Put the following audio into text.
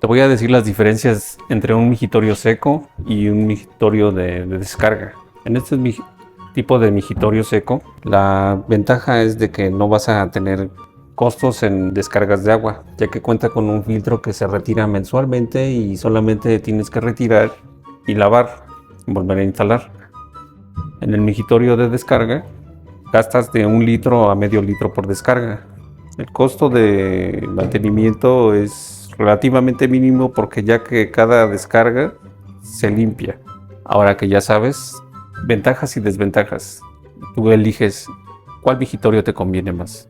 Te voy a decir las diferencias entre un migitorio seco y un migitorio de descarga. En este tipo de migitorio seco, la ventaja es de que no vas a tener costos en descargas de agua, ya que cuenta con un filtro que se retira mensualmente y solamente tienes que retirar y lavar, volver a instalar. En el migitorio de descarga, gastas de 1 litro a medio litro por descarga. El costo de mantenimiento es relativamente mínimo porque ya que cada descarga se limpia. Ahora que ya sabes, ventajas y desventajas, tú eliges cuál vigitorio te conviene más.